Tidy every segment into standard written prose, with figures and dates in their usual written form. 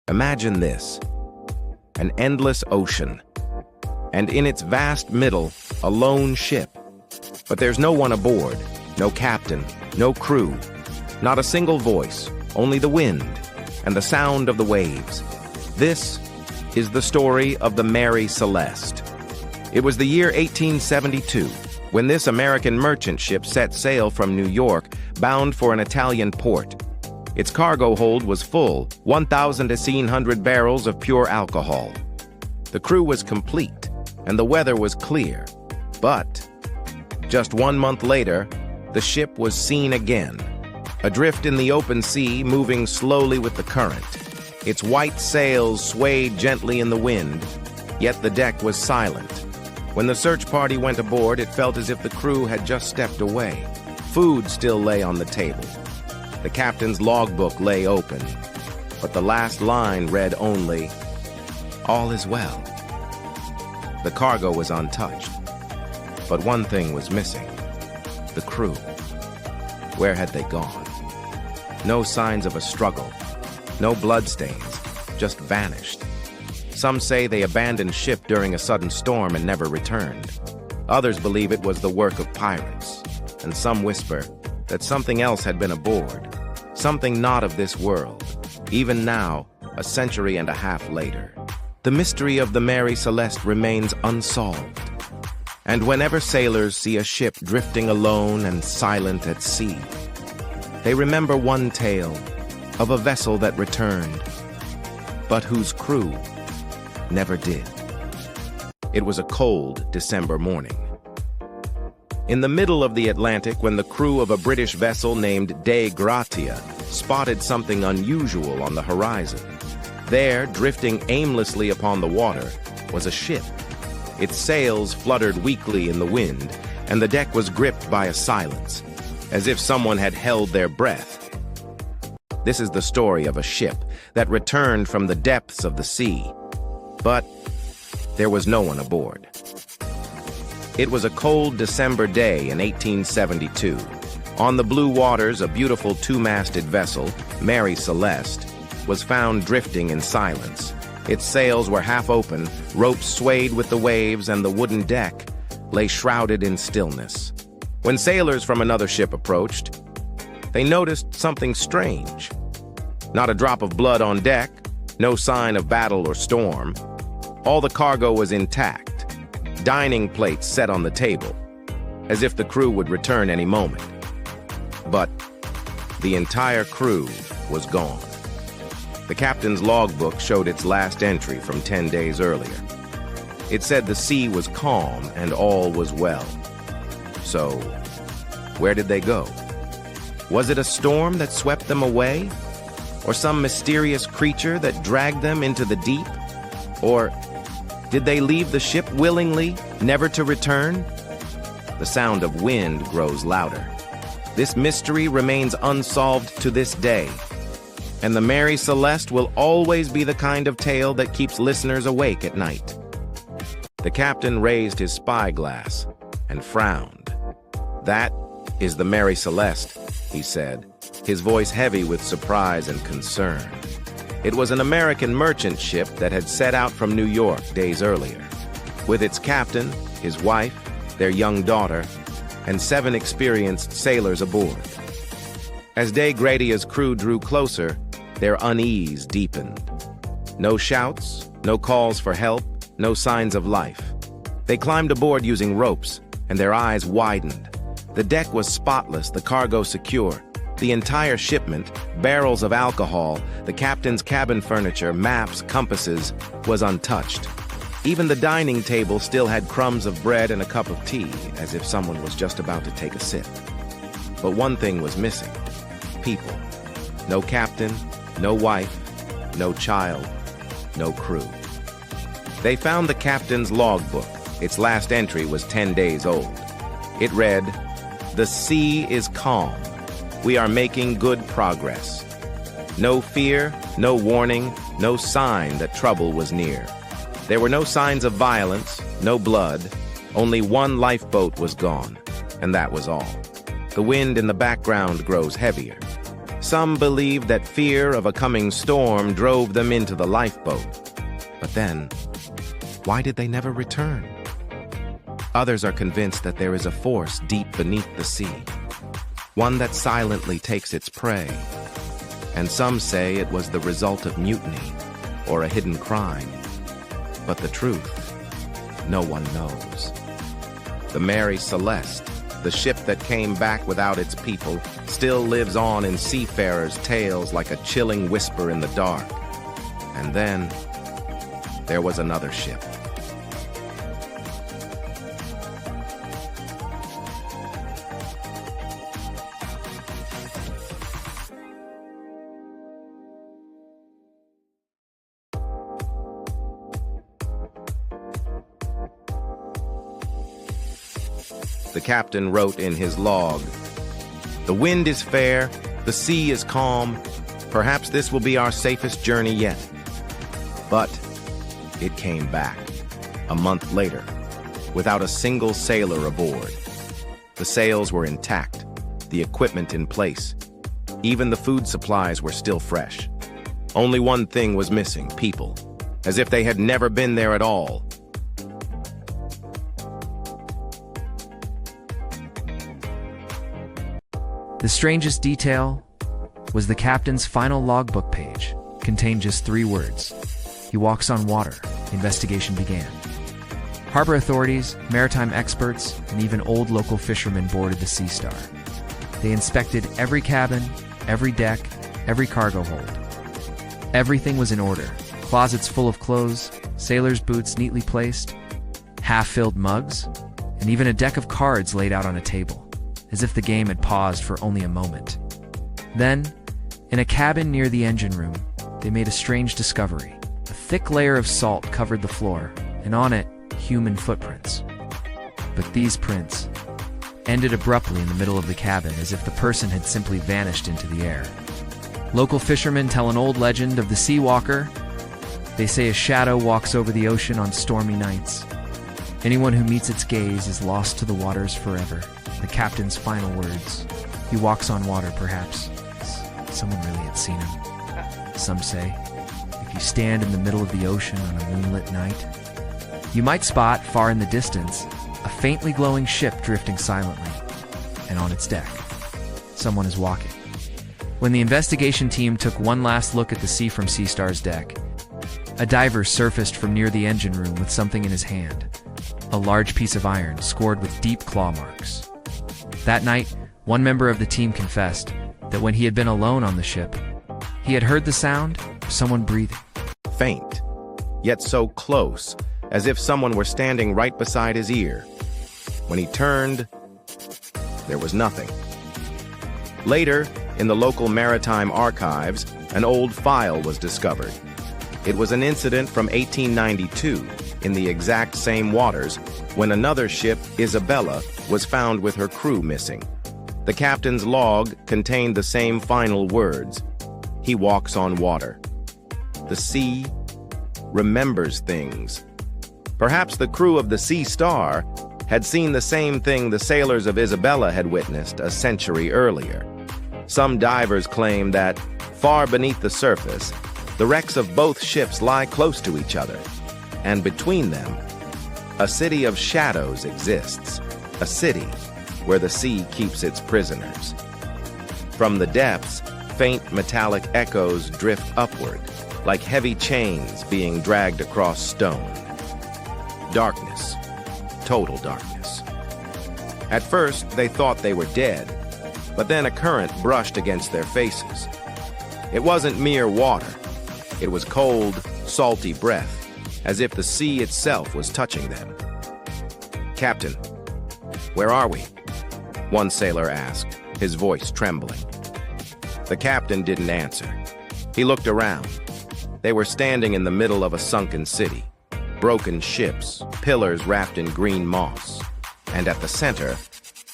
Imagine this: an endless ocean, and in its vast middle, a lone ship. But there's no one aboard, no captain, no crew, not a single voice, only the wind and the sound of the waves. This is the story of the Mary Celeste. It was the year 1872 when this American merchant ship set sail from New York, bound for an Italian port. Its cargo hold was full, 1,100 barrels of pure alcohol. The crew was complete, and the weather was clear. But just 1 month later, the ship was seen again, adrift in the open sea, moving slowly with the current. Its white sails swayed gently in the wind, yet the deck was silent. When the search party went aboard, it felt as if the crew had just stepped away. Food still lay on the table. The captain's logbook lay open, but the last line read only, "All is well." The cargo was untouched, but one thing was missing: the crew. Where had they gone? No signs of a struggle, no bloodstains, just vanished. Some say they abandoned ship during a sudden storm and never returned. Others believe it was the work of pirates, and some whisper that something else had been aboard, something not of this world. Even now, a century and a half later, the mystery of the Mary Celeste remains unsolved. And whenever sailors see a ship drifting alone and silent at sea, they remember one tale of a vessel that returned, but whose crew never did. It was a cold December morning. In the middle of the Atlantic, when the crew of a British vessel named Dei Gratia spotted something unusual on the horizon. There, drifting aimlessly upon the water, was a ship. Its sails fluttered weakly in the wind, and the deck was gripped by a silence, as if someone had held their breath. This is the story of a ship that returned from the depths of the sea. But there was no one aboard. It was a cold December day in 1872. On the blue waters, a beautiful two-masted vessel, Mary Celeste, was found drifting in silence. Its sails were half open, ropes swayed with the waves, and the wooden deck lay shrouded in stillness. When sailors from another ship approached, they noticed something strange. Not a drop of blood on deck, no sign of battle or storm. All the cargo was intact, dining plates set on the table, as if the crew would return any moment. But the entire crew was gone. The captain's logbook showed its last entry from 10 days earlier. It said the sea was calm and all was well. So, where did they go? Was it a storm that swept them away? Or some mysterious creature that dragged them into the deep? Or did they leave the ship willingly, never to return? The sound of wind grows louder. This mystery remains unsolved to this day. And the Mary Celeste will always be the kind of tale that keeps listeners awake at night. The captain raised his spyglass and frowned. "That is the Mary Celeste," he said, his voice heavy with surprise and concern. It was an American merchant ship that had set out from New York days earlier, with its captain, his wife, their young daughter, and 7 experienced sailors aboard. As Dei Gratia's crew drew closer, their unease deepened. No shouts, no calls for help, no signs of life. They climbed aboard using ropes, and their eyes widened. The deck was spotless, the cargo secure. The entire shipment, barrels of alcohol, the captain's cabin furniture, maps, compasses, was untouched. Even the dining table still had crumbs of bread and a cup of tea, as if someone was just about to take a sip. But one thing was missing: people. No captain, no wife, no child, no crew. They found the captain's logbook. Its last entry was 10 days old. It read, "The sea is calm. We are making good progress." No fear, no warning, no sign that trouble was near. There were no signs of violence, no blood. Only one lifeboat was gone, and that was all. The wind in the background grows heavier. Some believe that fear of a coming storm drove them into the lifeboat. But then, why did they never return? Others are convinced that there is a force deep beneath the sea, one that silently takes its prey. And some say it was the result of mutiny or a hidden crime. But the truth, no one knows. The Mary Celeste, the ship that came back without its people, still lives on in seafarers' tales like a chilling whisper in the dark. And then, there was another ship. The captain wrote in his log, "The wind is fair, the sea is calm. Perhaps this will be our safest journey yet." But it came back, a month later, without a single sailor aboard. The sails were intact, the equipment in place. Even the food supplies were still fresh. Only one thing was missing: people, as if they had never been there at all. The strangest detail was the captain's final logbook page contained just 3 words. He walks on water. The investigation began. Harbor authorities, maritime experts, and even old local fishermen boarded the Sea Star. They inspected every cabin, every deck, every cargo hold. Everything was in order. Closets full of clothes, sailors' boots neatly placed, half-filled mugs, and even a deck of cards laid out on a table, as if the game had paused for only a moment. Then, in a cabin near the engine room, they made a strange discovery. A thick layer of salt covered the floor, and on it, human footprints. But these prints ended abruptly in the middle of the cabin, as if the person had simply vanished into the air. Local fishermen tell an old legend of the Sea Walker. They say a shadow walks over the ocean on stormy nights. Anyone who meets its gaze is lost to the waters forever. The captain's final words. He walks on water, perhaps. Someone really had seen him. Some say, if you stand in the middle of the ocean on a moonlit night, you might spot, far in the distance, a faintly glowing ship drifting silently. And on its deck, someone is walking. When the investigation team took one last look at the sea from Sea Star's deck, a diver surfaced from near the engine room with something in his hand. A large piece of iron scored with deep claw marks. That night, one member of the team confessed that when he had been alone on the ship, he had heard the sound of someone breathing. Faint, yet so close, as if someone were standing right beside his ear. When he turned, there was nothing. Later, in the local maritime archives, an old file was discovered. It was an incident from 1892 in the exact same waters when another ship, Isabella, was found with her crew missing. The captain's log contained the same final words. He walks on water. The sea remembers things. Perhaps the crew of the Sea Star had seen the same thing the sailors of Isabella had witnessed a century earlier. Some divers claim that, far beneath the surface, the wrecks of both ships lie close to each other, and between them, a city of shadows exists, a city where the sea keeps its prisoners. From the depths, faint metallic echoes drift upward, like heavy chains being dragged across stone. Darkness, total darkness. At first, they thought they were dead, but then a current brushed against their faces. It wasn't mere water. It was cold, salty breath, as if the sea itself was touching them. "Captain, where are we?" one sailor asked, his voice trembling. The captain didn't answer. He looked around. They were standing in the middle of a sunken city. Broken ships, pillars wrapped in green moss. And at the center,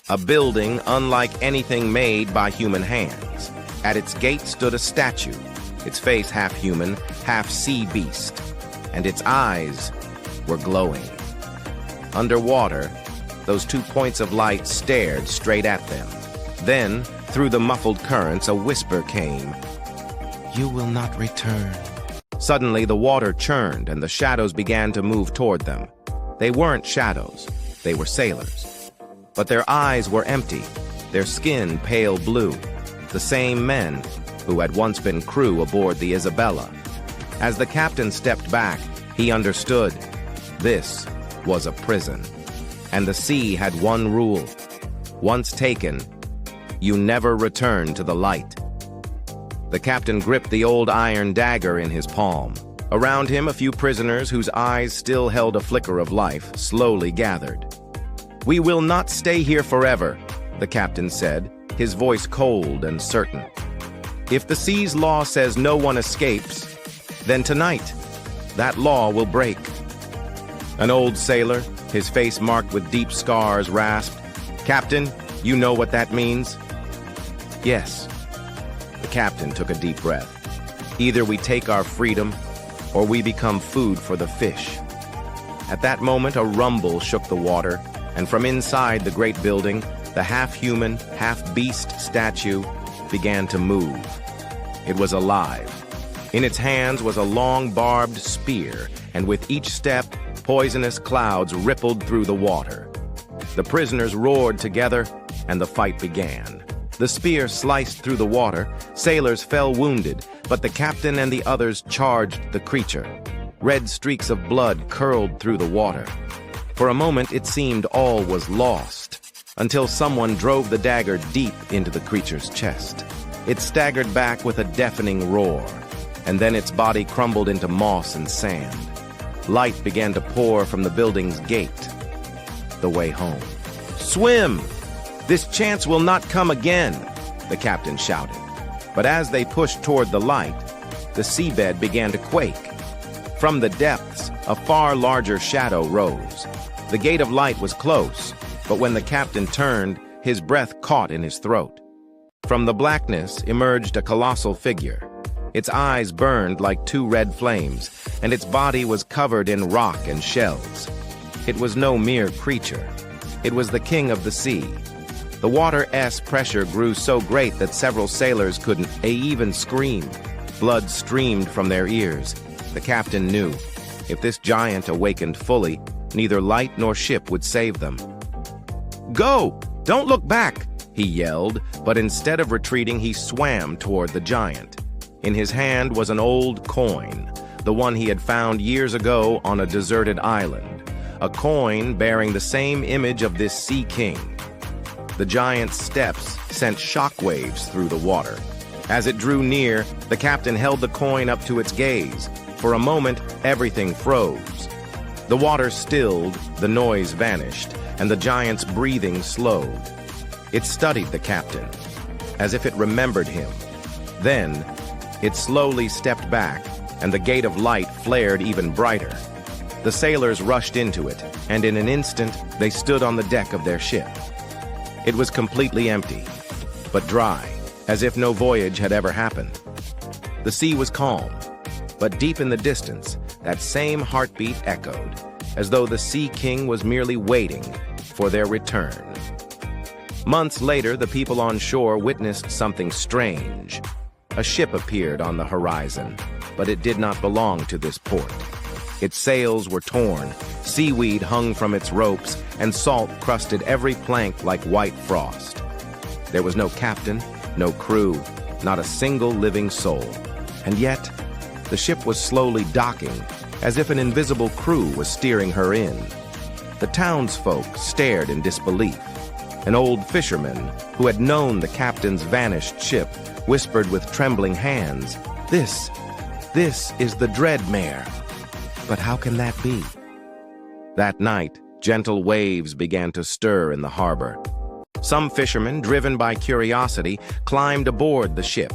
a building unlike anything made by human hands. At its gate stood a statue, its face half human, half sea beast, and its eyes were glowing. Underwater, those 2 points of light stared straight at them. Then, Through the muffled currents, a whisper came. "You will not return." Suddenly, the water churned and the shadows began to move toward them. They weren't shadows, they were sailors. But their eyes were empty, their skin pale blue, the same men who had once been crew aboard the Isabella. As the captain stepped back, he understood. This was a prison. And the sea had one rule. Once taken, you never return to the light. The captain gripped the old iron dagger in his palm. Around him, a few prisoners whose eyes still held a flicker of life slowly gathered. "We will not stay here forever," the captain said, his voice cold and certain. "If the sea's law says no one escapes, then tonight, that law will break." An old sailor, his face marked with deep scars, rasped, "Captain, you know what that means?" "Yes." The captain took a deep breath. "Either we take our freedom, or we become food for the fish." At that moment, a rumble shook the water, and from inside the great building, the half-human, half-beast statue began to move. It was alive. In its hands was a long barbed spear, and with each step, poisonous clouds rippled through the water. The prisoners roared together, and the fight began. The spear sliced through the water, sailors fell wounded, but the captain and the others charged the creature. Red streaks of blood curled through the water. For a moment, it seemed all was lost, until someone drove the dagger deep into the creature's chest. It staggered back with a deafening roar, and then its body crumbled into moss and sand. Light began to pour from the building's gate. The way home. "Swim! This chance will not come again," the captain shouted. But as they pushed toward the light, the seabed began to quake. From the depths, a far larger shadow rose. The gate of light was close, but when the captain turned, his breath caught in his throat. From the blackness emerged a colossal figure. Its eyes burned like two red flames, and its body was covered in rock and shells. It was no mere creature. It was the king of the sea. The water's pressure grew so great that several sailors couldn't even scream. Blood streamed from their ears. The captain knew, if this giant awakened fully, neither light nor ship would save them. "Go! Don't look back!" he yelled, but instead of retreating, he swam toward the giant. In his hand was an old coin, the one he had found years ago on a deserted island, a coin bearing the same image of this sea king. The giant's steps sent shockwaves through the water. As it drew near, the captain held the coin up to its gaze. For a moment, everything froze. The water stilled, the noise vanished, and the giant's breathing slowed. It studied the captain, as if it remembered him. Then, it slowly stepped back, and the gate of light flared even brighter. The sailors rushed into it, and in an instant, they stood on the deck of their ship. It was completely empty, but dry, as if no voyage had ever happened. The sea was calm, but deep in the distance, that same heartbeat echoed, as though the Sea King was merely waiting for their return. Months later, the people on shore witnessed something strange. A ship appeared on the horizon, but it did not belong to this port. Its sails were torn, seaweed hung from its ropes, and salt crusted every plank like white frost. There was no captain, no crew, not a single living soul. And yet, the ship was slowly docking, as if an invisible crew was steering her in. The townsfolk stared in disbelief. An old fisherman, who had known the captain's vanished ship, whispered with trembling hands, This is the Dreadmare. But how can that be?" That night, gentle waves began to stir in the harbor. Some fishermen, driven by curiosity, climbed aboard the ship.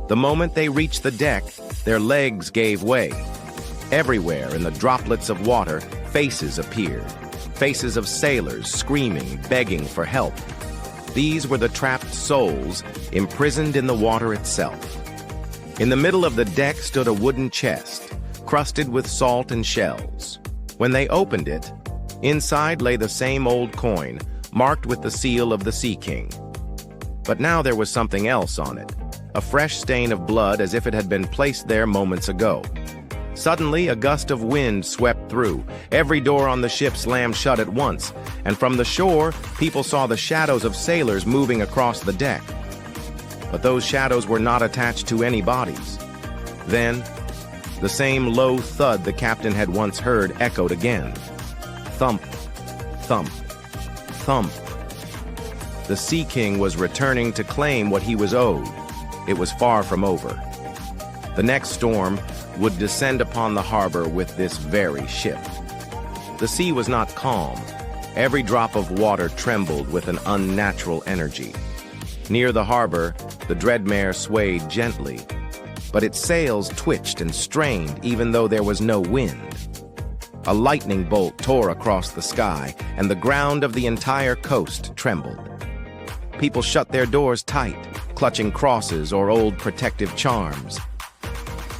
The moment they reached the deck, their legs gave way. Everywhere in the droplets of water, faces appeared. Faces of sailors screaming, begging for help. These were the trapped souls imprisoned in the water itself. In the middle of the deck stood a wooden chest, crusted with salt and shells. When they opened it, inside lay the same old coin, marked with the seal of the Sea King. But now there was something else on it, a fresh stain of blood as if it had been placed there moments ago. Suddenly, a gust of wind swept through. Every door on the ship slammed shut at once, and from the shore, people saw the shadows of sailors moving across the deck. But those shadows were not attached to any bodies. Then, the same low thud the captain had once heard echoed again. Thump, thump, thump. The Sea King was returning to claim what he was owed. It was far from over. The next storm would descend upon the harbor with this very ship. The sea was not calm. Every drop of water trembled with an unnatural energy. Near the harbor, the Dreadmare swayed gently, but its sails twitched and strained even though there was no wind. A lightning bolt tore across the sky, and the ground of the entire coast trembled. People shut their doors tight, clutching crosses or old protective charms.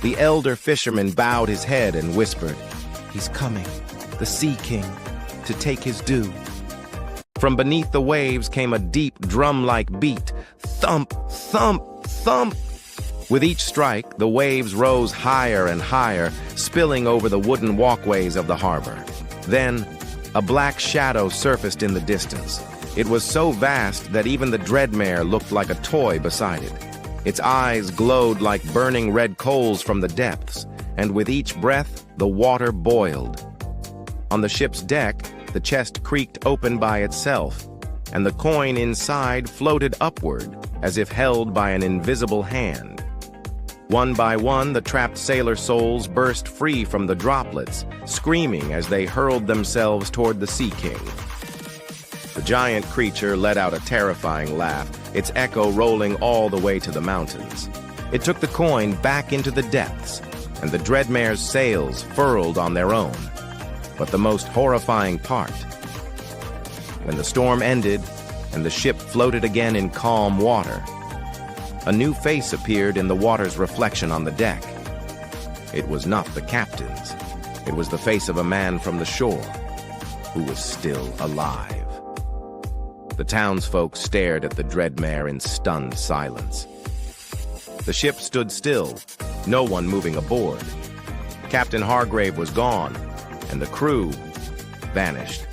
The elder fisherman bowed his head and whispered, "He's coming, the Sea King, to take his due." From beneath the waves came a deep drum-like beat, thump, thump, thump. With each strike, the waves rose higher and higher, spilling over the wooden walkways of the harbor. Then, a black shadow surfaced in the distance. It was so vast that even the Dreadmare looked like a toy beside it. Its eyes glowed like burning red coals from the depths, and with each breath, the water boiled. On the ship's deck, the chest creaked open by itself, and the coin inside floated upward, as if held by an invisible hand. One by one, the trapped sailor souls burst free from the droplets, screaming as they hurled themselves toward the Sea King. The giant creature let out a terrifying laugh, its echo rolling all the way to the mountains. It took the coin back into the depths, and the Dreadmare's sails furled on their own. But the most horrifying part, when the storm ended and the ship floated again in calm water, a new face appeared in the water's reflection on the deck. It was not the captain's. It was the face of a man from the shore who was still alive. The townsfolk stared at the Dreadmare in stunned silence. The ship stood still, no one moving aboard. Captain Hargrave was gone, and the crew vanished.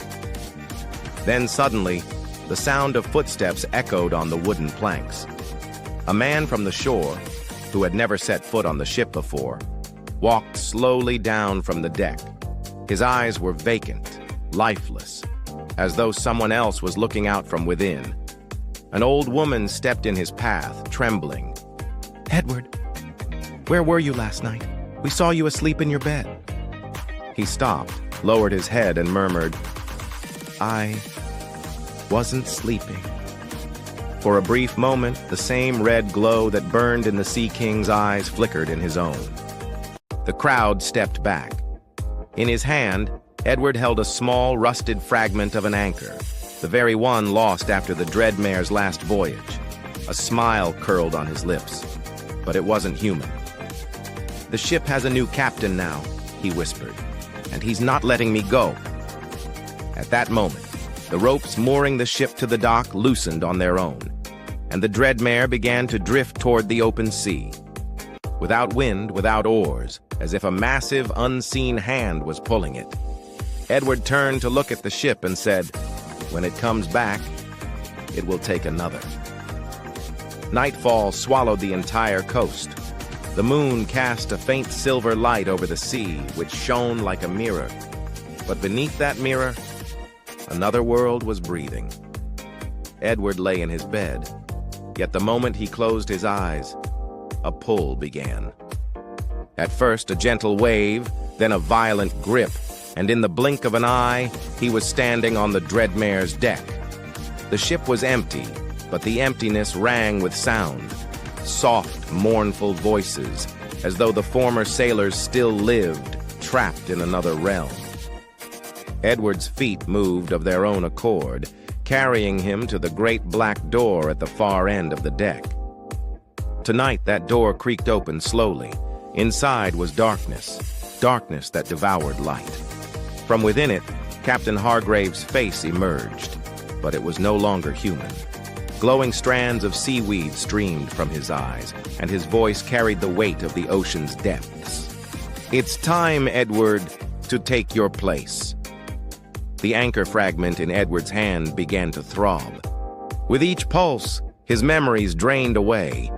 Then suddenly, the sound of footsteps echoed on the wooden planks. A man from the shore, who had never set foot on the ship before, walked slowly down from the deck. His eyes were vacant, lifeless, as though someone else was looking out from within. An old woman stepped in his path, trembling. "Edward, where were you last night? We saw you asleep in your bed." He stopped, lowered his head, and murmured, "I wasn't sleeping." For a brief moment, the same red glow that burned in the Sea King's eyes flickered in his own. The crowd stepped back. In his hand, Edward held a small, rusted fragment of an anchor, the very one lost after the Dreadmare's last voyage. A smile curled on his lips, but it wasn't human. "The ship has a new captain now," he whispered, "and he's not letting me go." At that moment, the ropes mooring the ship to the dock loosened on their own, and the Dreadmare began to drift toward the open sea. Without wind, without oars, as if a massive, unseen hand was pulling it. Edward turned to look at the ship and said, "When it comes back, it will take another." Nightfall swallowed the entire coast. The moon cast a faint silver light over the sea, which shone like a mirror. But beneath that mirror, another world was breathing. Edward lay in his bed, yet the moment he closed his eyes, a pull began. At first, a gentle wave, then a violent grip, and in the blink of an eye, he was standing on the Dreadmare's deck. The ship was empty, but the emptiness rang with sound. Soft, mournful voices, as though the former sailors still lived, trapped in another realm. Edward's feet moved of their own accord, carrying him to the great black door at the far end of the deck. Tonight, that door creaked open slowly. Inside was darkness, darkness that devoured light. From within it, Captain Hargrave's face emerged, but it was no longer human. Glowing strands of seaweed streamed from his eyes, and his voice carried the weight of the ocean's depths. "It's time, Edward, to take your place." The anchor fragment in Edward's hand began to throb. With each pulse, his memories drained away.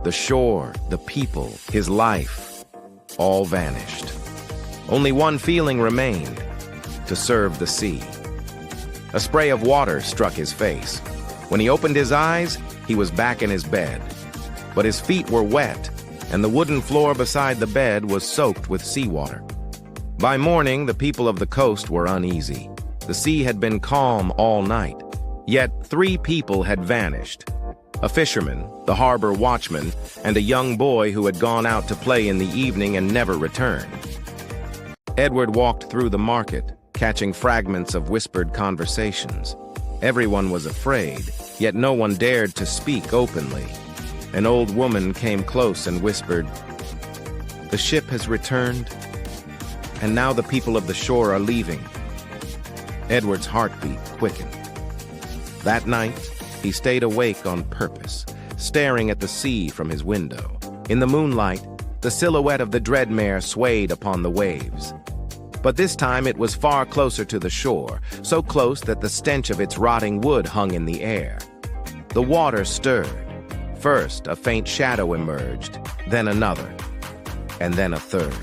The shore, the people, his life, all vanished. Only one feeling remained: to serve the sea. A spray of water struck his face. When he opened his eyes, he was back in his bed. But his feet were wet, and the wooden floor beside the bed was soaked with seawater. By morning, the people of the coast were uneasy. The sea had been calm all night, yet 3 people had vanished: a fisherman, the harbor watchman, and a young boy who had gone out to play in the evening and never returned. Edward walked through the market, catching fragments of whispered conversations. Everyone was afraid, yet no one dared to speak openly. An old woman came close and whispered, "The ship has returned, and now the people of the shore are leaving." Edward's heartbeat quickened. That night, he stayed awake on purpose, staring at the sea from his window. In the moonlight, the silhouette of the Dreadmare swayed upon the waves. But this time it was far closer to the shore, so close that the stench of its rotting wood hung in the air. The water stirred. First, a faint shadow emerged, then another, and then a third.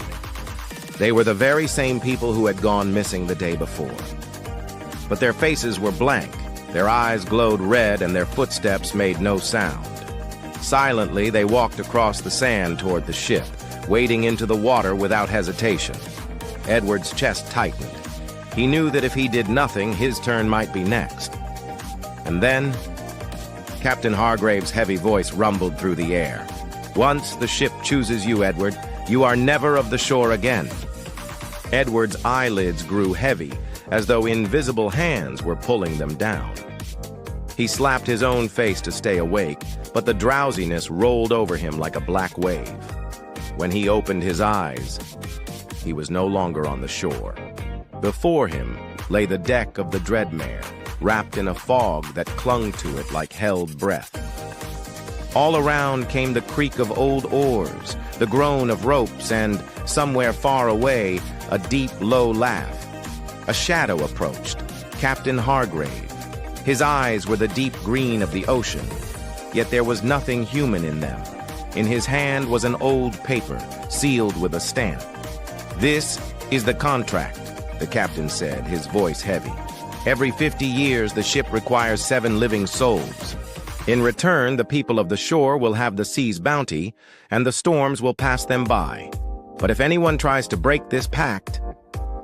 They were the very same people who had gone missing the day before. But their faces were blank, their eyes glowed red, and their footsteps made no sound. Silently, they walked across the sand toward the ship, wading into the water without hesitation. Edward's chest tightened. He knew that if he did nothing, his turn might be next. And then, Captain Hargrave's heavy voice rumbled through the air. "Once the ship chooses you, Edward, you are never of the shore again." Edward's eyelids grew heavy, as though invisible hands were pulling them down. He slapped his own face to stay awake, but the drowsiness rolled over him like a black wave. When he opened his eyes, he was no longer on the shore. Before him lay the deck of the Dreadmare, wrapped in a fog that clung to it like held breath. All around came the creak of old oars, the groan of ropes, and, somewhere far away, a deep, low laugh. A shadow approached, Captain Hargrave. His eyes were the deep green of the ocean, yet there was nothing human in them. In his hand was an old paper, sealed with a stamp. "This is the contract," the captain said, his voice heavy. "Every 50 years, the ship requires 7 living souls. In return, the people of the shore will have the sea's bounty, and the storms will pass them by. But if anyone tries to break this pact,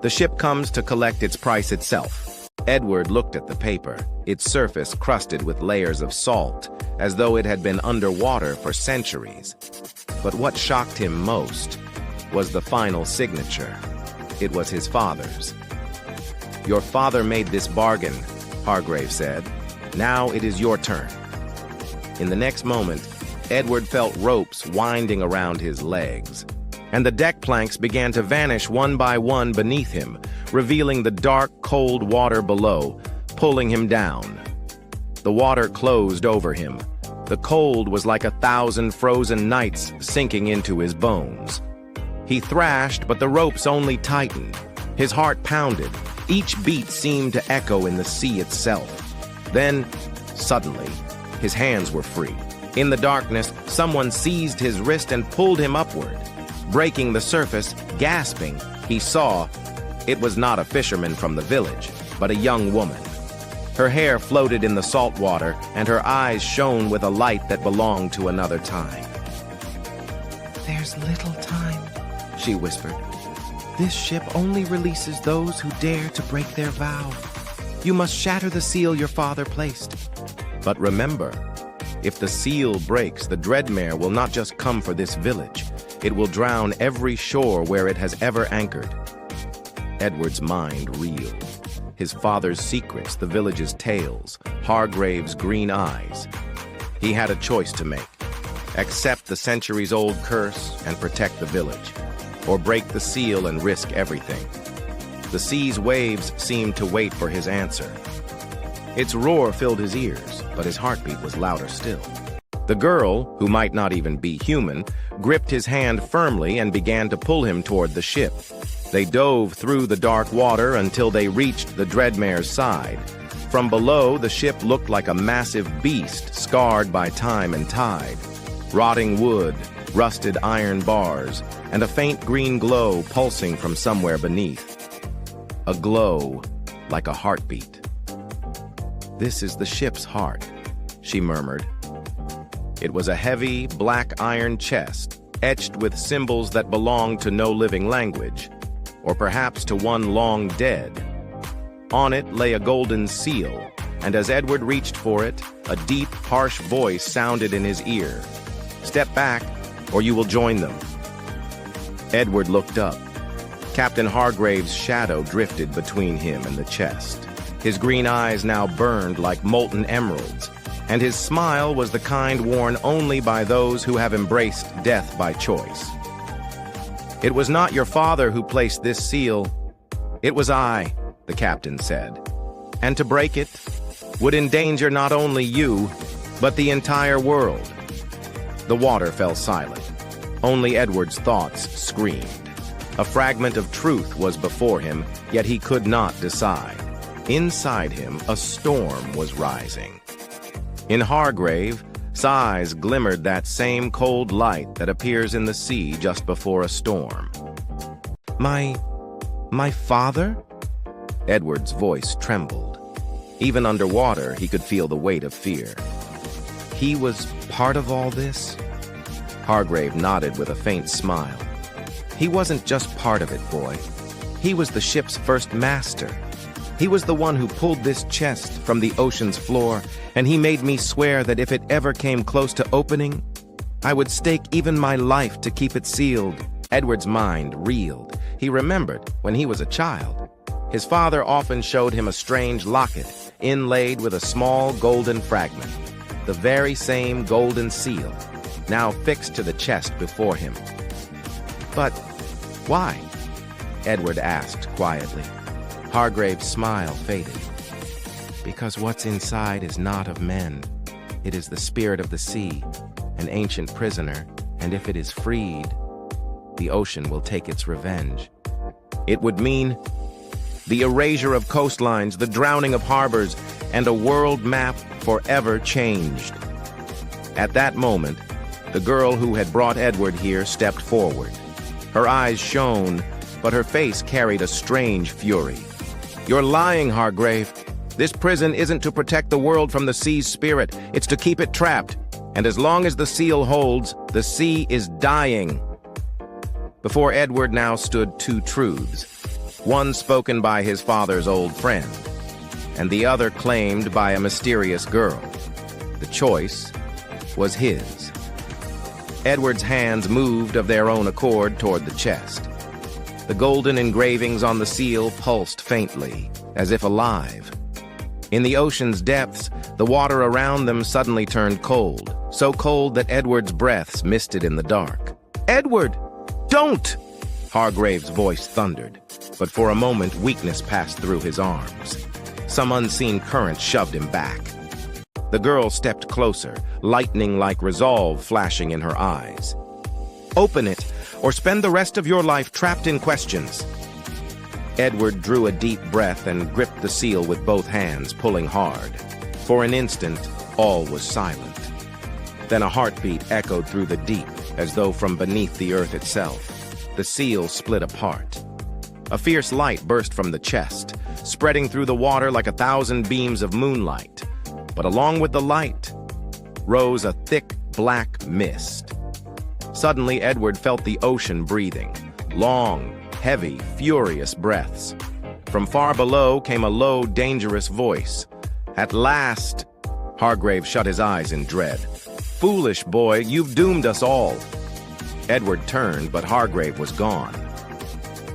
the ship comes to collect its price itself." Edward looked at the paper, its surface crusted with layers of salt, as though it had been underwater for centuries. But what shocked him most was the final signature. It was his father's. "Your father made this bargain," Hargrave said. "Now it is your turn." In the next moment, Edward felt ropes winding around his legs, and the deck planks began to vanish one by one beneath him, revealing the dark, cold water below, pulling him down. The water closed over him. The cold was like 1,000 frozen nights sinking into his bones. He thrashed, but the ropes only tightened. His heart pounded. Each beat seemed to echo in the sea itself. Then, suddenly, his hands were free. In the darkness, someone seized his wrist and pulled him upward. Breaking the surface, gasping, he saw it was not a fisherman from the village, but a young woman. Her hair floated in the salt water, and her eyes shone with a light that belonged to another time. "There's little time," she whispered. "This ship only releases those who dare to break their vow. You must shatter the seal your father placed. But remember, if the seal breaks, the Dreadmare will not just come for this village. It will drown every shore where it has ever anchored." Edward's mind reeled. His father's secrets, the village's tales, Hargrave's green eyes. He had a choice to make. Accept the centuries-old curse and protect the village, or break the seal and risk everything. The sea's waves seemed to wait for his answer. Its roar filled his ears, but his heartbeat was louder still. The girl, who might not even be human, gripped his hand firmly and began to pull him toward the ship. They dove through the dark water until they reached the Dreadmare's side. From below, the ship looked like a massive beast scarred by time and tide. Rotting wood, rusted iron bars, and a faint green glow pulsing from somewhere beneath. A glow like a heartbeat. "This is the ship's heart," she murmured. It was a heavy, black iron chest, etched with symbols that belonged to no living language, or perhaps to one long dead. On it lay a golden seal, and as Edward reached for it, a deep, harsh voice sounded in his ear. "Step back, or you will join them." Edward looked up. Captain Hargrave's shadow drifted between him and the chest. His green eyes now burned like molten emeralds, and his smile was the kind worn only by those who have embraced death by choice. "It was not your father who placed this seal. It was I," the captain said. "And to break it would endanger not only you, but the entire world." The water fell silent. Only Edward's thoughts screamed. A fragment of truth was before him, yet he could not decide. Inside him, a storm was rising. In Hargrave, eyes glimmered that same cold light that appears in the sea just before a storm. My father?" Edward's voice trembled. Even underwater, he could feel the weight of fear. "He was part of all this?" Hargrave nodded with a faint smile. "He wasn't just part of it, boy. He was the ship's first master. He was the one who pulled this chest from the ocean's floor, and he made me swear that if it ever came close to opening, I would stake even my life to keep it sealed." Edward's mind reeled. He remembered when he was a child. His father often showed him a strange locket inlaid with a small golden fragment, the very same golden seal, now fixed to the chest before him. "But why?" Edward asked quietly. Hargrave's smile faded. "Because what's inside is not of men. It is the spirit of the sea, an ancient prisoner, and if it is freed, the ocean will take its revenge. It would mean the erasure of coastlines, the drowning of harbors, and a world map forever changed." At that moment, the girl who had brought Edward here stepped forward. Her eyes shone, but her face carried a strange fury. "You're lying, Hargrave. This prison isn't to protect the world from the sea's spirit. It's to keep it trapped. And as long as the seal holds, the sea is dying." Before Edward now stood two truths, one spoken by his father's old friend, and the other claimed by a mysterious girl. The choice was his. Edward's hands moved of their own accord toward the chest. The golden engravings on the seal pulsed faintly, as if alive. In the ocean's depths, the water around them suddenly turned cold, so cold that Edward's breaths misted in the dark. "Edward, don't!" Hargrave's voice thundered, but for a moment weakness passed through his arms. Some unseen current shoved him back. The girl stepped closer, lightning-like resolve flashing in her eyes. "Open it, or spend the rest of your life trapped in questions." Edward drew a deep breath and gripped the seal with both hands, pulling hard. For an instant, all was silent. Then a heartbeat echoed through the deep, as though from beneath the earth itself. The seal split apart. A fierce light burst from the chest, spreading through the water like 1,000 beams of moonlight. But along with the light rose a thick, black mist. Suddenly, Edward felt the ocean breathing, long, heavy, furious breaths. From far below came a low, dangerous voice. "At last!" Hargrave shut his eyes in dread. "Foolish boy, you've doomed us all." Edward turned, but Hargrave was gone.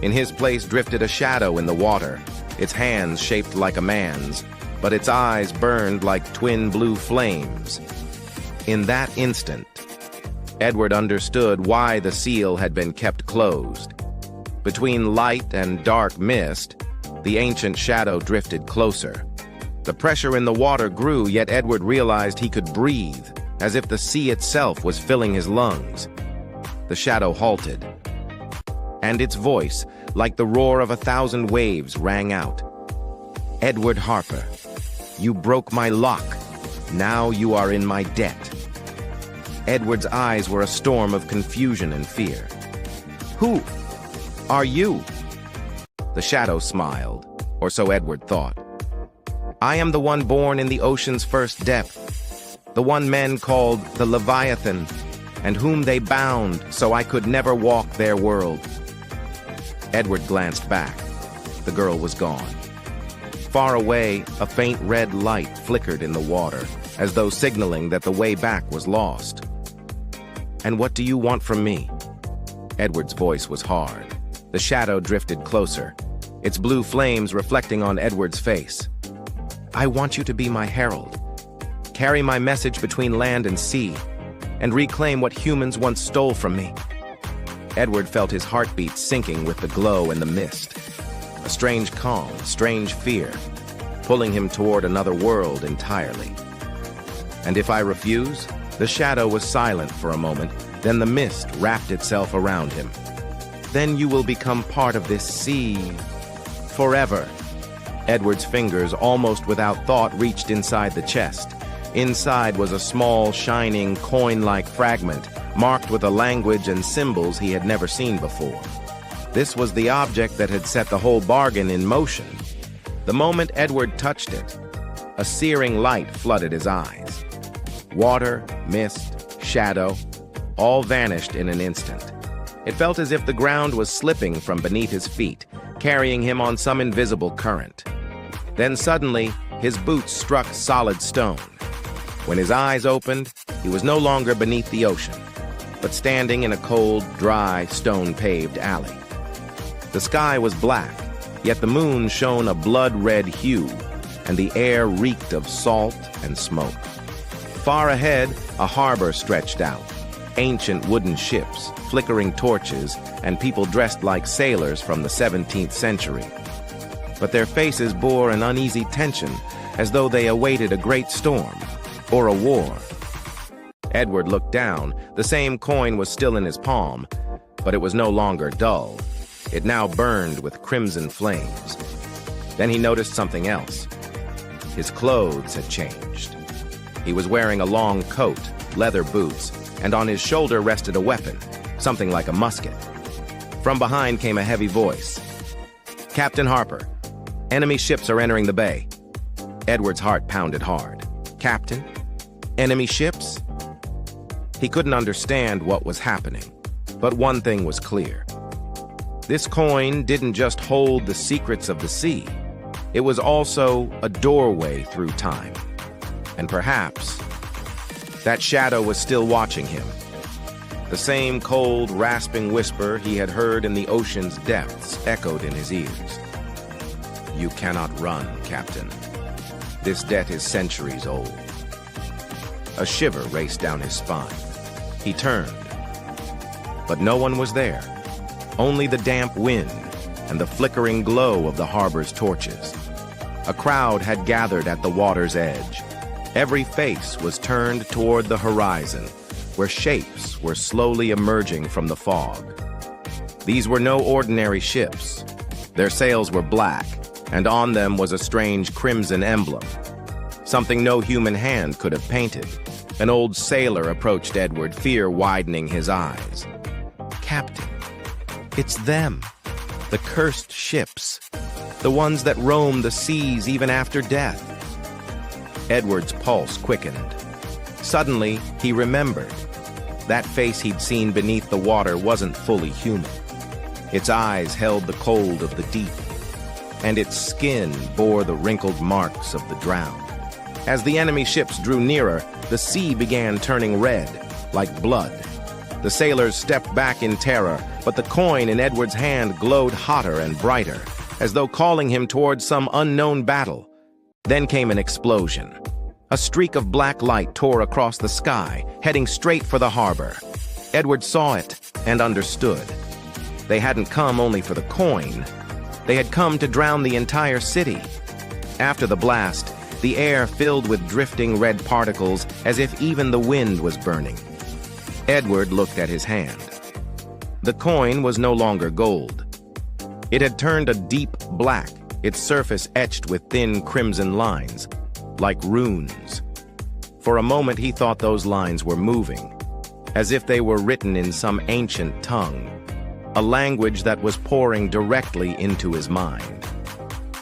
In his place drifted a shadow in the water, its hands shaped like a man's, but its eyes burned like twin blue flames. In that instant, Edward understood why the seal had been kept closed. Between light and dark mist, the ancient shadow drifted closer. The pressure in the water grew, yet Edward realized he could breathe, as if the sea itself was filling his lungs. The shadow halted, and its voice, like the roar of 1,000 waves, rang out. "Edward Harper, you broke my lock. Now you are in my debt." Edward's eyes were a storm of confusion and fear. "Who are you?" The shadow smiled, or so Edward thought. "I am the one born in the ocean's first depth, the one men called the Leviathan, and whom they bound so I could never walk their world." Edward glanced back. The girl was gone. Far away, a faint red light flickered in the water, as though signaling that the way back was lost. "And what do you want from me?" Edward's voice was hard. The shadow drifted closer, its blue flames reflecting on Edward's face. "I want you to be my herald. Carry my message between land and sea, and reclaim what humans once stole from me." Edward felt his heartbeat sinking with the glow and the mist. A strange calm, strange fear, pulling him toward another world entirely. "And if I refuse?" The shadow was silent for a moment, then the mist wrapped itself around him. "Then you will become part of this sea forever." Edward's fingers, almost without thought, reached inside the chest. Inside was a small, shining, coin-like fragment, marked with a language and symbols he had never seen before. This was the object that had set the whole bargain in motion. The moment Edward touched it, a searing light flooded his eyes. Water, mist, shadow, all vanished in an instant. It felt as if the ground was slipping from beneath his feet, carrying him on some invisible current. Then suddenly, his boots struck solid stone. When his eyes opened, he was no longer beneath the ocean, but standing in a cold, dry, stone-paved alley. The sky was black, yet the moon shone a blood-red hue, and the air reeked of salt and smoke. Far ahead, a harbor stretched out. Ancient wooden ships, flickering torches, and people dressed like sailors from the 17th century. But their faces bore an uneasy tension, as though they awaited a great storm, or a war. Edward looked down. The same coin was still in his palm, but it was no longer dull. It now burned with crimson flames. Then he noticed something else. His clothes had changed. He was wearing a long coat, leather boots, and on his shoulder rested a weapon, something like a musket. From behind came a heavy voice. "Captain Harper, enemy ships are entering the bay." Edward's heart pounded hard. Captain? Enemy ships? He couldn't understand what was happening, but one thing was clear. This coin didn't just hold the secrets of the sea. It was also a doorway through time. And perhaps that shadow was still watching him. The same cold, rasping whisper he had heard in the ocean's depths echoed in his ears. "You cannot run, Captain. This debt is centuries old." A shiver raced down his spine. He turned, but no one was there. Only the damp wind and the flickering glow of the harbor's torches. A crowd had gathered at the water's edge. Every face was turned toward the horizon, where shapes were slowly emerging from the fog. These were no ordinary ships. Their sails were black, and on them was a strange crimson emblem, something no human hand could have painted. An old sailor approached Edward, fear widening his eyes. "Captain, it's them, the cursed ships, the ones that roam the seas even after death." Edward's pulse quickened. Suddenly, he remembered. That face he'd seen beneath the water wasn't fully human. Its eyes held the cold of the deep, and its skin bore the wrinkled marks of the drowned. As the enemy ships drew nearer, the sea began turning red, like blood. The sailors stepped back in terror, but the coin in Edward's hand glowed hotter and brighter, as though calling him towards some unknown battle. Then came an explosion. A streak of black light tore across the sky, heading straight for the harbor. Edward saw it and understood. They hadn't come only for the coin. They had come to drown the entire city. After the blast, the air filled with drifting red particles as if even the wind was burning. Edward looked at his hand. The coin was no longer gold. It had turned a deep black, its surface etched with thin crimson lines, like runes. For a moment he thought those lines were moving, as if they were written in some ancient tongue, a language that was pouring directly into his mind.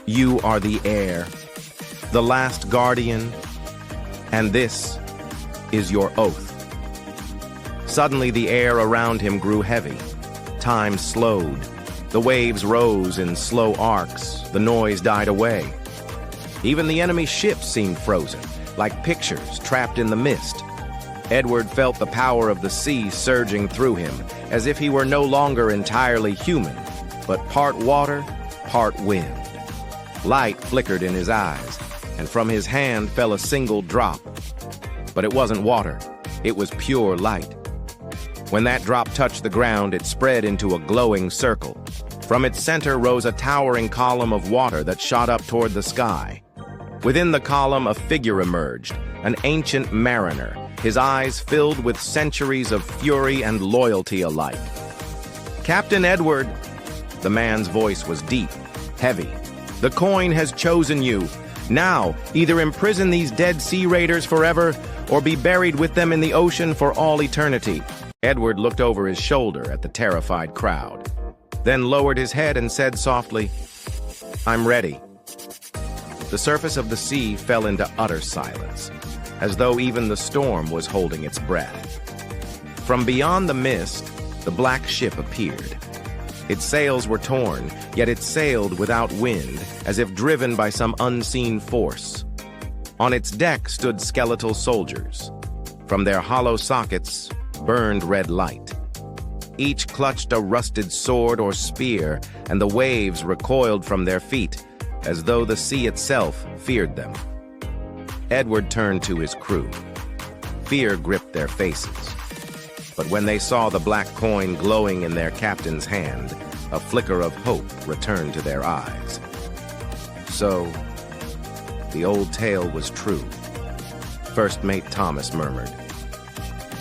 You are the heir, the last guardian, and this is your oath. Suddenly the air around him grew heavy. Time slowed. The waves rose in slow arcs. The noise died away. Even the enemy ships seemed frozen, like pictures trapped in the mist. Edward felt the power of the sea surging through him, as if he were no longer entirely human, but part water, part wind. Light flickered in his eyes, and from his hand fell a single drop. But it wasn't water, it was pure light. When that drop touched the ground, it spread into a glowing circle. From its center rose a towering column of water that shot up toward the sky. Within the column, a figure emerged, an ancient mariner, his eyes filled with centuries of fury and loyalty alike. Captain Edward, the man's voice was deep, heavy. The coin has chosen you. Now, either imprison these dead sea raiders forever, or be buried with them in the ocean for all eternity. Edward looked over his shoulder at the terrified crowd, then lowered his head and said softly, "I'm ready." The surface of the sea fell into utter silence, as though even the storm was holding its breath. From beyond the mist, the black ship appeared. Its sails were torn, yet it sailed without wind, as if driven by some unseen force. On its deck stood skeletal soldiers. From their hollow sockets burned red light. Each clutched a rusted sword or spear, and the waves recoiled from their feet, as though the sea itself feared them. Edward turned to his crew. Fear gripped their faces. But when they saw the black coin glowing in their captain's hand, a flicker of hope returned to their eyes. So, the old tale was true, First Mate Thomas murmured.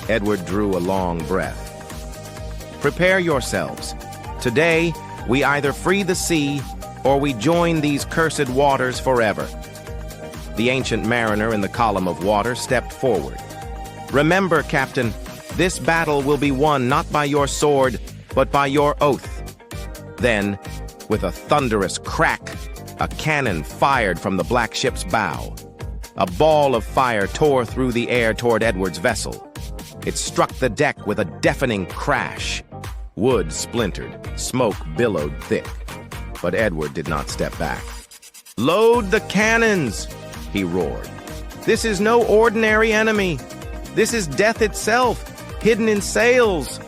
Edward drew a long breath. Prepare yourselves. Today, we either free the sea, or we join these cursed waters forever. The ancient mariner in the column of water stepped forward. Remember, Captain, this battle will be won not by your sword, but by your oath. Then, with a thunderous crack, a cannon fired from the black ship's bow. A ball of fire tore through the air toward Edward's vessel. It struck the deck with a deafening crash. Wood splintered, smoke billowed thick. But Edward did not step back. "Load the cannons!" he roared. "This is no ordinary enemy. This is death itself, hidden in sails."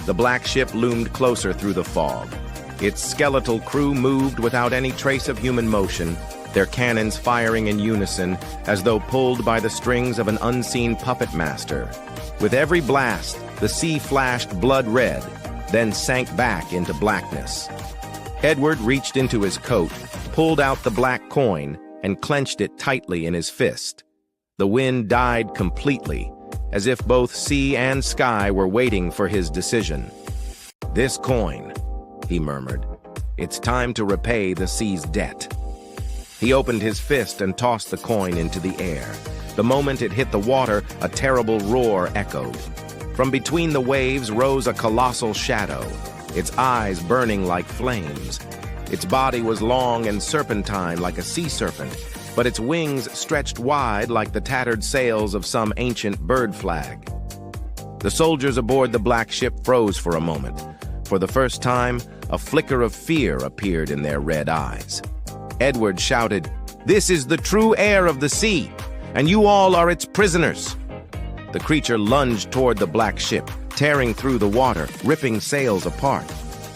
The black ship loomed closer through the fog. Its skeletal crew moved without any trace of human motion, their cannons firing in unison as though pulled by the strings of an unseen puppet master. With every blast, the sea flashed blood red, then sank back into blackness. Edward reached into his coat, pulled out the black coin, and clenched it tightly in his fist. The wind died completely, as if both sea and sky were waiting for his decision. "This coin," he murmured. "It's time to repay the sea's debt." He opened his fist and tossed the coin into the air. The moment it hit the water, a terrible roar echoed. From between the waves rose a colossal shadow, its eyes burning like flames. Its body was long and serpentine like a sea serpent, but its wings stretched wide like the tattered sails of some ancient bird flag. The soldiers aboard the black ship froze for a moment. For the first time, a flicker of fear appeared in their red eyes. Edward shouted, "This is the true heir of the sea, and you all are its prisoners." The creature lunged toward the black ship, tearing through the water, ripping sails apart.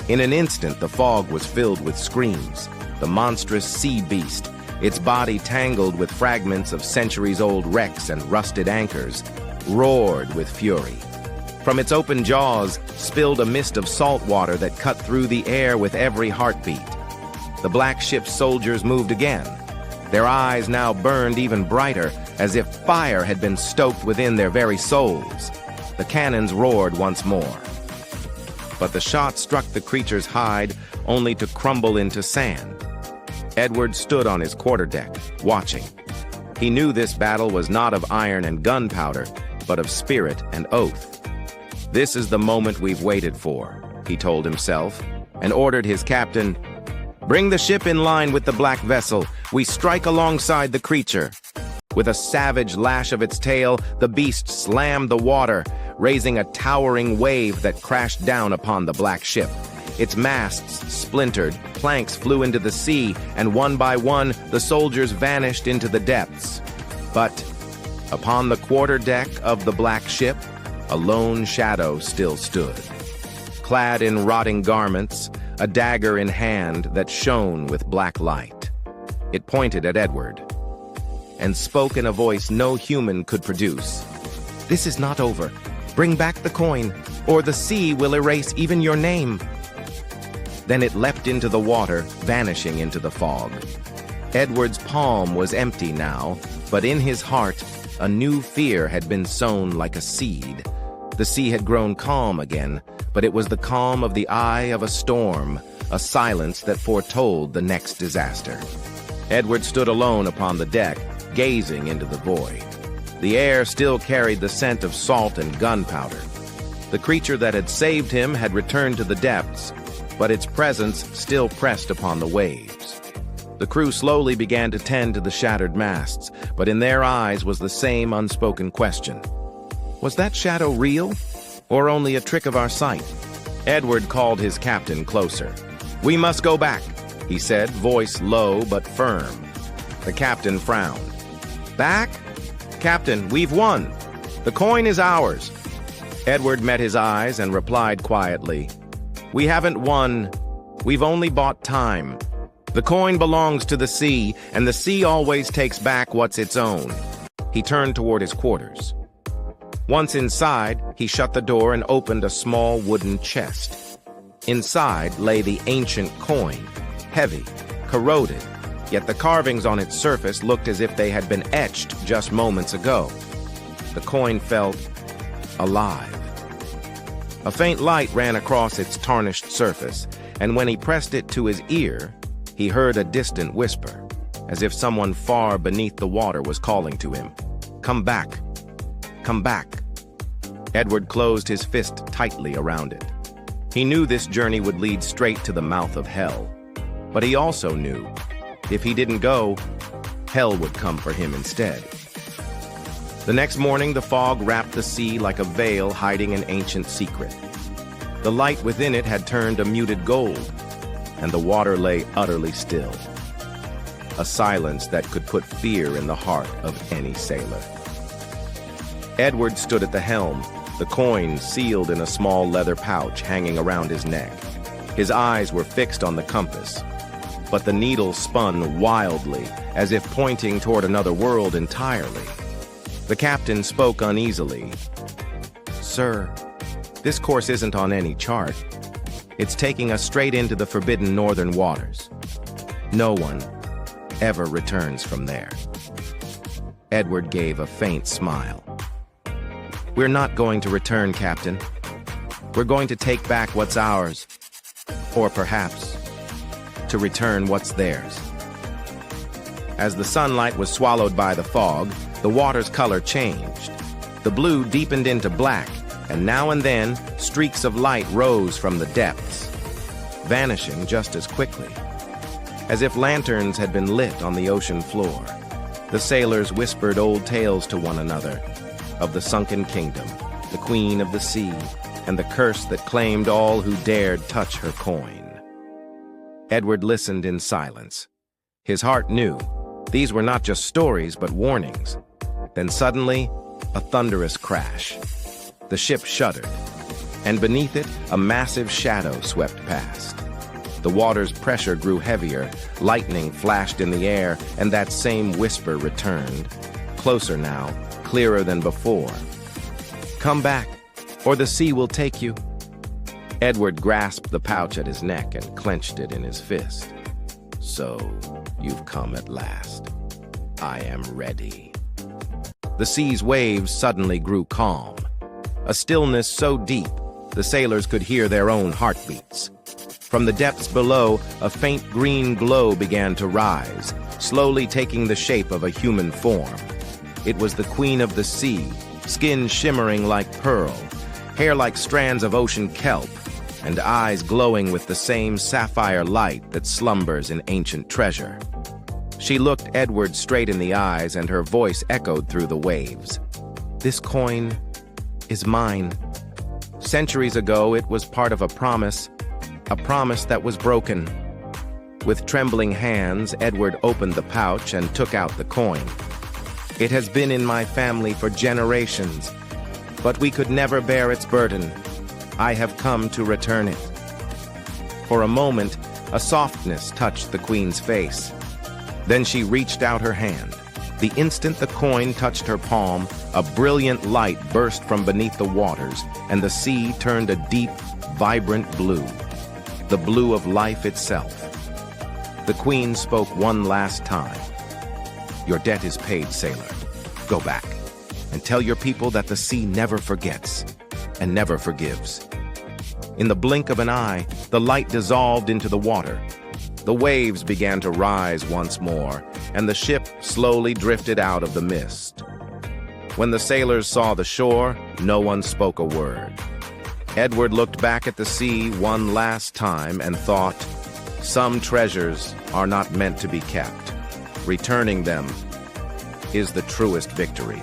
In an instant, the fog was filled with screams. The monstrous sea beast, its body tangled with fragments of centuries-old wrecks and rusted anchors, roared with fury. From its open jaws spilled a mist of salt water that cut through the air with every heartbeat. The black ship's soldiers moved again. Their eyes now burned even brighter, as if fire had been stoked within their very souls. The cannons roared once more. But the shot struck the creature's hide, only to crumble into sand. Edward stood on his quarterdeck, watching. He knew this battle was not of iron and gunpowder, but of spirit and oath. "This is the moment we've waited for," he told himself, and ordered his captain, "Bring the ship in line with the black vessel. We strike alongside the creature." With a savage lash of its tail, the beast slammed the water, raising a towering wave that crashed down upon the black ship. Its masts splintered, planks flew into the sea, and one by one, the soldiers vanished into the depths. But upon the quarterdeck of the black ship, a lone shadow still stood. Clad in rotting garments, a dagger in hand that shone with black light. It pointed at Edward, and spoke in a voice no human could produce. "This is not over. Bring back the coin, or the sea will erase even your name." Then it leapt into the water, vanishing into the fog. Edward's palm was empty now, but in his heart, a new fear had been sown like a seed. The sea had grown calm again, but it was the calm of the eye of a storm, a silence that foretold the next disaster. Edward stood alone upon the deck, gazing into the void. The air still carried the scent of salt and gunpowder. The creature that had saved him had returned to the depths, but its presence still pressed upon the waves. The crew slowly began to tend to the shattered masts, but in their eyes was the same unspoken question. Was that shadow real, or only a trick of our sight? Edward called his captain closer. "We must go back," he said, voice low but firm. The captain frowned. "Back? Captain, we've won. The coin is ours." Edward met his eyes and replied quietly, "We haven't won. We've only bought time. The coin belongs to the sea, and the sea always takes back what's its own." He turned toward his quarters. Once inside, he shut the door and opened a small wooden chest. Inside lay the ancient coin, heavy, corroded, yet the carvings on its surface looked as if they had been etched just moments ago. The coin felt alive. A faint light ran across its tarnished surface, and when he pressed it to his ear, he heard a distant whisper, as if someone far beneath the water was calling to him. "Come back. Come back." Edward closed his fist tightly around it. He knew this journey would lead straight to the mouth of hell. But he also knew, if he didn't go, hell would come for him instead. The next morning, the fog wrapped the sea like a veil hiding an ancient secret. The light within it had turned a muted gold, and the water lay utterly still. A silence that could put fear in the heart of any sailor. Edward stood at the helm, the coin sealed in a small leather pouch hanging around his neck. His eyes were fixed on the compass, but the needle spun wildly, as if pointing toward another world entirely. The captain spoke uneasily. "Sir, this course isn't on any chart. It's taking us straight into the forbidden northern waters. No one ever returns from there." Edward gave a faint smile. "We're not going to return, Captain. We're going to take back what's ours, or perhaps to return what's theirs." As the sunlight was swallowed by the fog, the water's color changed. The blue deepened into black, and now and then, streaks of light rose from the depths, vanishing just as quickly. As if lanterns had been lit on the ocean floor, the sailors whispered old tales to one another of the sunken kingdom, the queen of the sea, and the curse that claimed all who dared touch her coin. Edward listened in silence. His heart knew these were not just stories but warnings. Then suddenly, a thunderous crash. The ship shuddered, and beneath it, a massive shadow swept past. The water's pressure grew heavier, lightning flashed in the air, and that same whisper returned. Closer now, clearer than before. "Come back, or the sea will take you." Edward grasped the pouch at his neck and clenched it in his fist. "So, you've come at last," I am ready. The sea's waves suddenly grew calm. A stillness so deep, the sailors could hear their own heartbeats. From the depths below, a faint green glow began to rise, slowly taking the shape of a human form. It was the Queen of the Sea, skin shimmering like pearl, hair like strands of ocean kelp, and eyes glowing with the same sapphire light that slumbers in ancient treasure. She looked Edward straight in the eyes, and her voice echoed through the waves. This coin is mine. Centuries ago, it was part of a promise that was broken. With trembling hands, Edward opened the pouch and took out the coin. It has been in my family for generations, but we could never bear its burden. I have come to return it. For a moment, a softness touched the Queen's face. Then she reached out her hand. The instant the coin touched her palm, a brilliant light burst from beneath the waters, and the sea turned a deep, vibrant blue, the blue of life itself. The Queen spoke one last time. Your debt is paid, sailor. Go back and tell your people that the sea never forgets and never forgives. In the blink of an eye, the light dissolved into the water. The waves began to rise once more, and the ship slowly drifted out of the mist. When the sailors saw the shore, no one spoke a word. Edward looked back at the sea one last time and thought, some treasures are not meant to be kept. Returning them is the truest victory.